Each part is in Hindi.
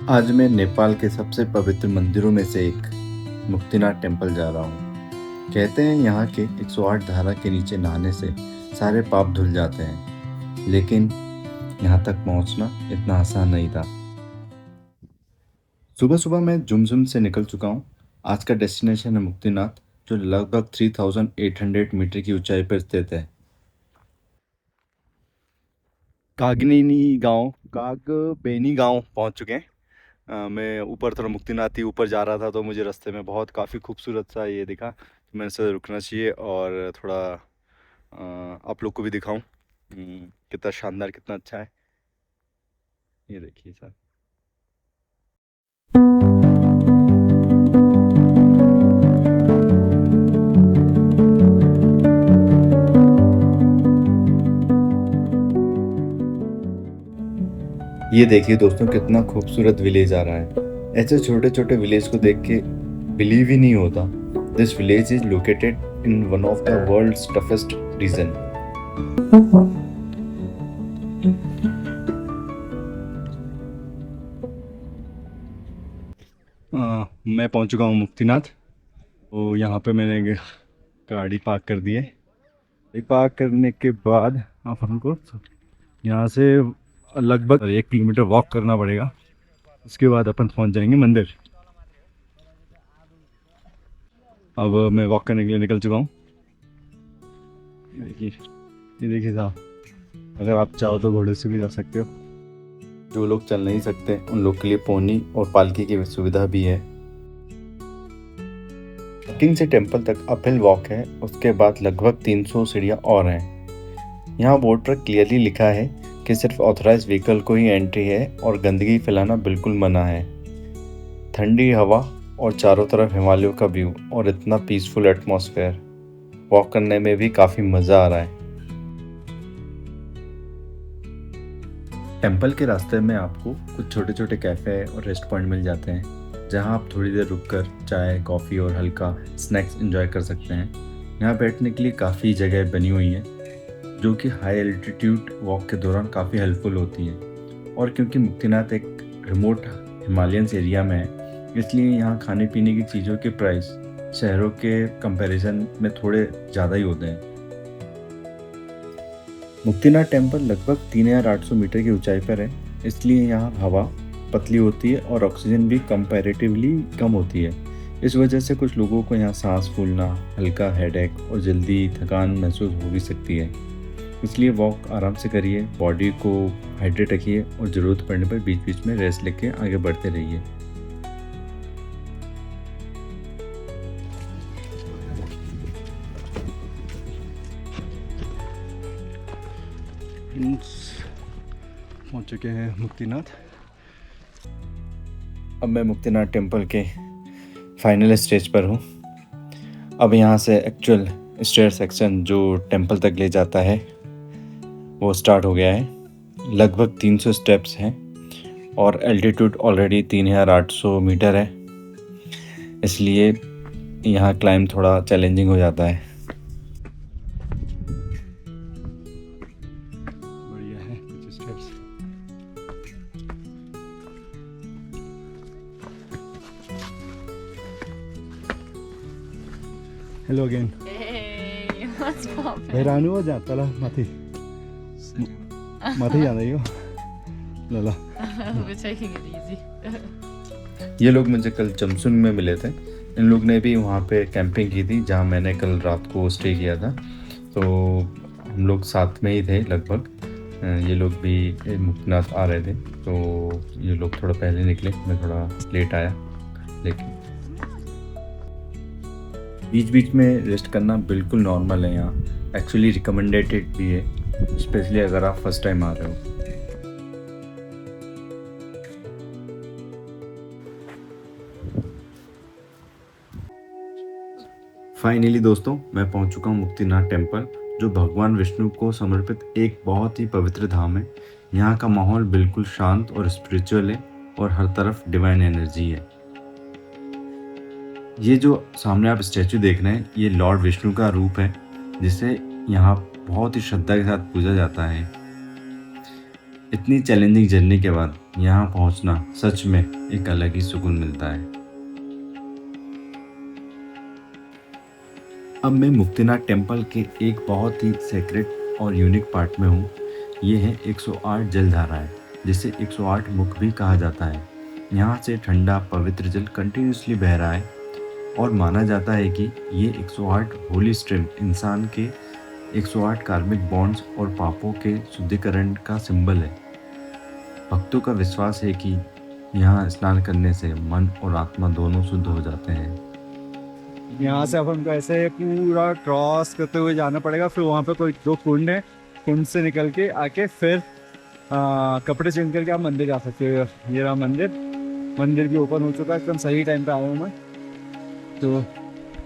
आज मैं नेपाल के सबसे पवित्र मंदिरों में से एक मुक्तिनाथ टेम्पल जा रहा हूँ। कहते हैं यहाँ के 108 धारा के नीचे नहाने से सारे पाप धुल जाते हैं, लेकिन यहाँ तक पहुँचना इतना आसान नहीं था। सुबह सुबह मैं झुमझुम से निकल चुका हूँ। आज का डेस्टिनेशन है मुक्तिनाथ, जो लगभग 3800 मीटर की ऊंचाई पर स्थित है। कागबेनी गांव पहुंच चुके हैं। मैं ऊपर थोड़ा मुक्तिनाथ ही ऊपर जा रहा था, तो मुझे रास्ते में बहुत काफ़ी खूबसूरत सा ये दिखा, तो मैंने सोचा रुकना चाहिए और थोड़ा आप लोग को भी दिखाऊं कितना शानदार, कितना अच्छा है। ये देखिए सर। ये देखिए दोस्तों, कितना खूबसूरत विलेज आ रहा है। ऐसे छोटे छोटे विलेज को देख के बिलीव ही नहीं होता। This village is located in one of the world's toughest region. मैं पहुंच चुका हूँ मुक्तिनाथ। तो यहाँ पे मैंने गाड़ी पार्क कर दी है। गाड़ी पार्क करने के बाद आप हमको यहाँ से लगभग 1 किलोमीटर वॉक करना पड़ेगा। उसके बाद अपन पहुँच जाएंगे मंदिर। अब मैं वॉक करने के लिए निकल चुका हूँ। ये देखिए साहब, अगर आप चाहो तो घोड़े से भी जा सकते हो। जो लोग चल नहीं सकते उन लोग के लिए पोनी और पालकी की सुविधा भी है। किंग से टेम्पल तक अपहिल वॉक है, उसके बाद लगभग 300 सीढ़ियाँ और हैं। यहाँ बोर्ड पर क्लियरली लिखा है कि सिर्फ ऑथराइज व्हीकल को ही एंट्री है और गंदगी फैलाना बिल्कुल मना है। ठंडी हवा और चारों तरफ हिमालयों का व्यू और इतना पीसफुल एटमॉस्फेयर, वॉक करने में भी काफ़ी मज़ा आ रहा है। टेम्पल के रास्ते में आपको कुछ छोटे छोटे कैफ़े और रेस्ट पॉइंट मिल जाते हैं, जहां आप थोड़ी देर रुककर चाय, कॉफ़ी और हल्का स्नैक्स एंजॉय कर सकते हैं। यहाँ बैठने के लिए काफ़ी जगह बनी हुई है, जो कि हाई एल्टीट्यूड वॉक के दौरान काफ़ी हेल्पफुल होती है। और क्योंकि मुक्तिनाथ एक रिमोट हिमालयंस एरिया में है, इसलिए यहाँ खाने पीने की चीज़ों के प्राइस शहरों के कंपैरिजन में थोड़े ज़्यादा ही होते हैं। मुक्तिनाथ टेम्पल लगभग 3800 मीटर की ऊंचाई पर है, इसलिए यहाँ हवा पतली होती है और ऑक्सीजन भी कंपैरेटिवली कम होती है। इस वजह से कुछ लोगों को यहाँ सांस फूलना, हल्का हेडेक और जल्दी थकान महसूस हो भी सकती है। इसलिए वॉक आराम से करिए, बॉडी को हाइड्रेट रखिए और ज़रूरत पड़ने पर बीच बीच में रेस्ट लेके आगे बढ़ते रहिए। पहुंच चुके हैं मुक्तिनाथ। अब मैं मुक्तिनाथ टेम्पल के फाइनल स्टेज पर हूँ। अब यहाँ से एक्चुअल स्टेयर सेक्शन जो टेम्पल तक ले जाता है वो स्टार्ट हो गया है। लगभग 300 स्टेप्स हैं और एल्टीट्यूड ऑलरेडी 3800 मीटर है, इसलिए यहाँ क्लाइंब थोड़ा चैलेंजिंग हो जाता है। बढ़िया है कुछ steps. Hello again. Hey, what's poppin'? बाहिर आउनु हो जहाँ तल माथि माथि जाँदै हो ल ल। We're taking it easy. ये लोग मुझे कल चमसुन में मिले थे। इन लोग ने भी वहाँ पे कैंपिंग की थी जहाँ मैंने कल रात को स्टे किया था, तो हम लोग साथ में ही थे लगभग। ये लोग भी मुक्तिनाथ आ रहे थे, तो ये लोग थोड़ा पहले निकले, मैं थोड़ा लेट आया। लेकिन बीच बीच में रेस्ट करना बिल्कुल नॉर्मल है यहाँ, एक्चुअली रिकमेंडेटेड भी है, स्पेशली अगर आप फर्स्ट टाइम आ रहे हो। फाइनली दोस्तों, मैं पहुंच चुका हूं मुक्तिनाथ टेम्पल, जो भगवान विष्णु को समर्पित एक बहुत ही पवित्र धाम है। यहाँ का माहौल बिल्कुल शांत और स्पिरिचुअल है और हर तरफ डिवाइन एनर्जी है। ये जो सामने आप स्टैचू देख रहे हैं, ये लॉर्ड विष्णु का रूप है, जिसे यहाँ बहुत ही श्रद्धा के साथ पूजा जाता है। इतनी चैलेंजिंग जर्नी के बाद यहाँ पहुँचना सच में एक अलग ही सुकून मिलता है। अब मैं मुक्तिनाथ टेम्पल के एक बहुत ही सेक्रेट और यूनिक पार्ट में हूँ। ये है 108 जलधाराएं, जिसे 108 मुख भी कहा जाता है। यहाँ से ठंडा पवित्र जल कंटिन्यूसली बह रहा है और माना जाता है कि ये 108 होली स्ट्रीम इंसान के 108 कार्मिक बॉन्ड्स और पापों के शुद्धिकरण का सिंबल है। भक्तों का विश्वास है कि यहाँ स्नान करने से मन और आत्मा दोनों शुद्ध हो जाते हैं। यहाँ से अब हमको ऐसे पूरा क्रॉस करते हुए जाना पड़ेगा, फिर वहाँ पे कोई 2 कुंड है, कुंड से निकल के आके फिर कपड़े चेंज करके आप मंदिर जा सकते हो। ये रहा मंदिर, मंदिर भी ओपन हो चुका है, एकदम सही टाइम पे आया हूँ मैं। तो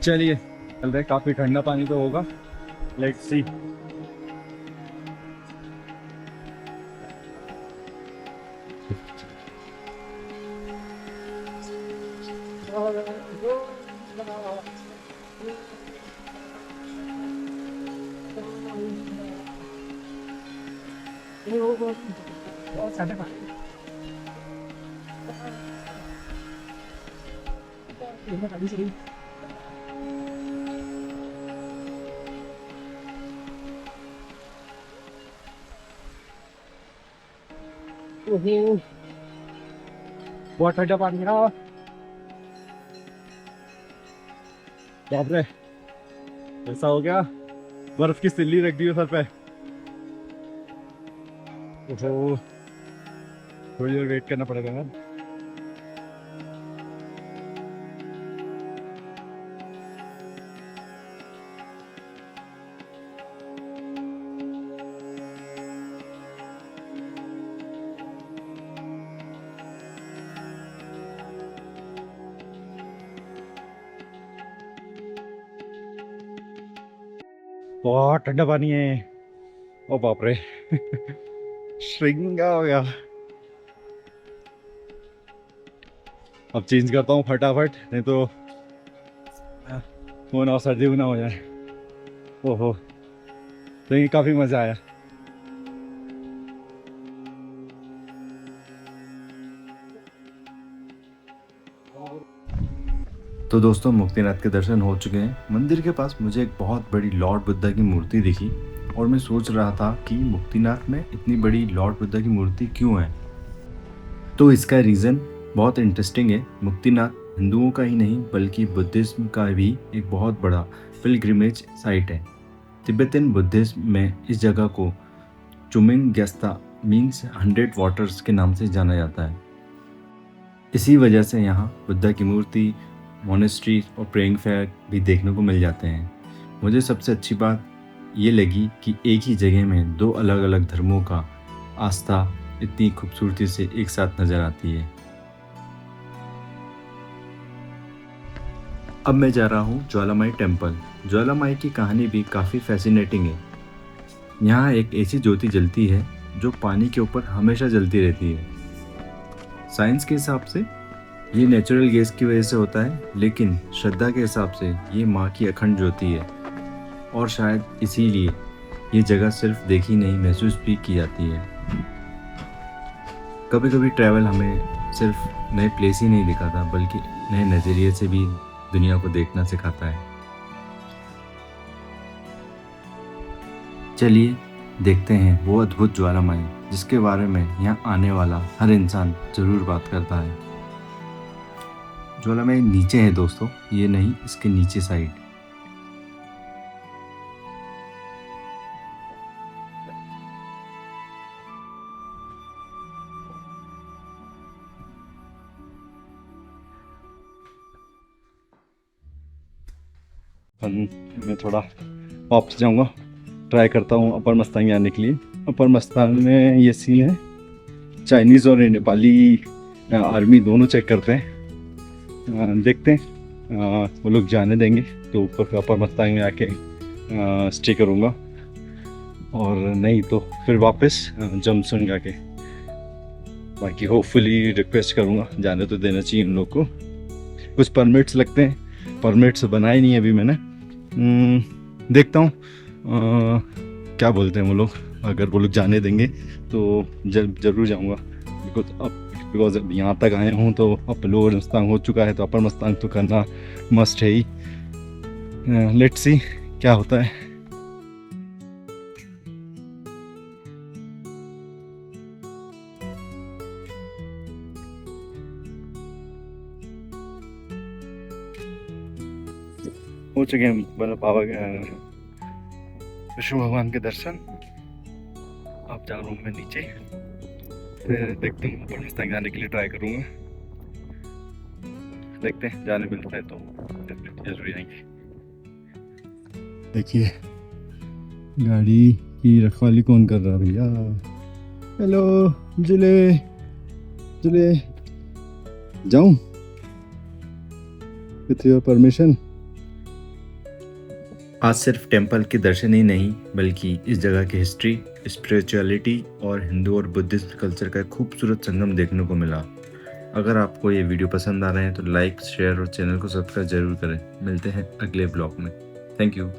चलिए चल रहे, काफ़ी ठंडा पानी तो होगा, लेट्स सी। बहुत ठंडा पानी है, बाप रे, ऐसा हो गया बर्फ की सिल्ली रख दी है सर पे। ओहो, थोड़ी देर वेट करना पड़ेगा यार। बहुत ठंडा पानी है, ओ बाप रे। श्रिंग हो गया। अब चेंज करता हूँ फटाफट, नहीं तो वो ना सर्दी ना हो जाए। ओहो, तो ये काफ़ी मज़ा आया। तो दोस्तों, मुक्तिनाथ के दर्शन हो चुके हैं। मंदिर के पास मुझे एक बहुत बड़ी लॉर्ड बुद्धा की मूर्ति दिखी और मैं सोच रहा था कि मुक्तिनाथ में इतनी बड़ी लॉर्ड बुद्धा की मूर्ति क्यों है। तो इसका रीज़न बहुत इंटरेस्टिंग है। मुक्तिनाथ हिंदुओं का ही नहीं बल्कि बुद्धिज्म का भी एक बहुत बड़ा पिलग्रिमेज साइट है। तिब्बतन बुद्धिज्म में इस जगह को चुमिंग ग्यास्ता मीन्स 100 वाटर्स के नाम से जाना जाता है। इसी वजह से यहाँ बुद्धा की मूर्ति, मोनेस्ट्री और प्रेइंग फेयर भी देखने को मिल जाते हैं। मुझे सबसे अच्छी बात ये लगी कि एक ही जगह में 2 अलग अलग धर्मों का आस्था इतनी खूबसूरती से एक साथ नज़र आती है। अब मैं जा रहा हूँ ज्वालामाई टेम्पल। ज्वालामाई की कहानी भी काफ़ी फैसिनेटिंग है। यहाँ एक ऐसी ज्योति जलती है जो पानी के ऊपर हमेशा जलती रहती है। साइंस के हिसाब से ये नेचुरल गैस की वजह से होता है, लेकिन श्रद्धा के हिसाब से ये माँ की अखंड ज्योति है और शायद इसीलिए ये जगह सिर्फ देखी नहीं महसूस भी की जाती है। कभी कभी ट्रैवल हमें सिर्फ नए प्लेस ही नहीं दिखाता बल्कि नए नज़रिए से भी दुनिया को देखना सिखाता है। चलिए देखते हैं वो अद्भुत ज्वालामाई जिसके बारे में यहाँ आने वाला हर इंसान ज़रूर बात करता है। ज्वालामाई नीचे है दोस्तों, ये नहीं, इसके नीचे साइड। मैं थोड़ा वापस जाऊंगा, ट्राई करता हूँ अपर मस्तांग आने के लिए। अपर मस्तांग में ये सीन है, चाइनीज़ और नेपाली आर्मी दोनों चेक करते हैं। देखते हैं वो लोग जाने देंगे तो ऊपर अपर मस्तांग में आके स्टे करूँगा, और नहीं तो फिर वापस जमसुन आके। बाकी होपफुली रिक्वेस्ट करूँगा, जाने तो देना चाहिए उन लोग को। कुछ परमिट्स लगते हैं, परमिट्स बनाए नहीं अभी मैंने। देखता हूँ क्या बोलते हैं वो लोग, अगर वो लोग जाने देंगे तो ज़रूर जाऊँगा। बिकॉज अब यहाँ तक आए हूँ तो अब लोअर मस्तांग हो चुका है, तो अपर मस्तांग तो करना मस्ट है ही। लेट्स सी क्या होता है। हो चुके हैं बाबा विष्णु भगवान के दर्शन। अब जा रहा हूँ मैं नीचे, फिर देखते हैं ऊपर मस्तांग जाने के लिए ट्राई करूँगा। देखते हैं जाने मिलता है तो जरूर आएंगे। देखिए गाड़ी की रखवाली कौन कर रहा है भैया। हेलो जिले जिले, जाऊं विथ योर परमिशन। आज सिर्फ टेम्पल के दर्शन ही नहीं बल्कि इस जगह की हिस्ट्री, स्पिरिचुअलिटी और हिंदू और बुद्धिस्ट कल्चर का एक खूबसूरत संगम देखने को मिला। अगर आपको ये वीडियो पसंद आ रहे हैं तो लाइक, शेयर और चैनल को सब्सक्राइब जरूर करें। मिलते हैं अगले ब्लॉग में। Thank you.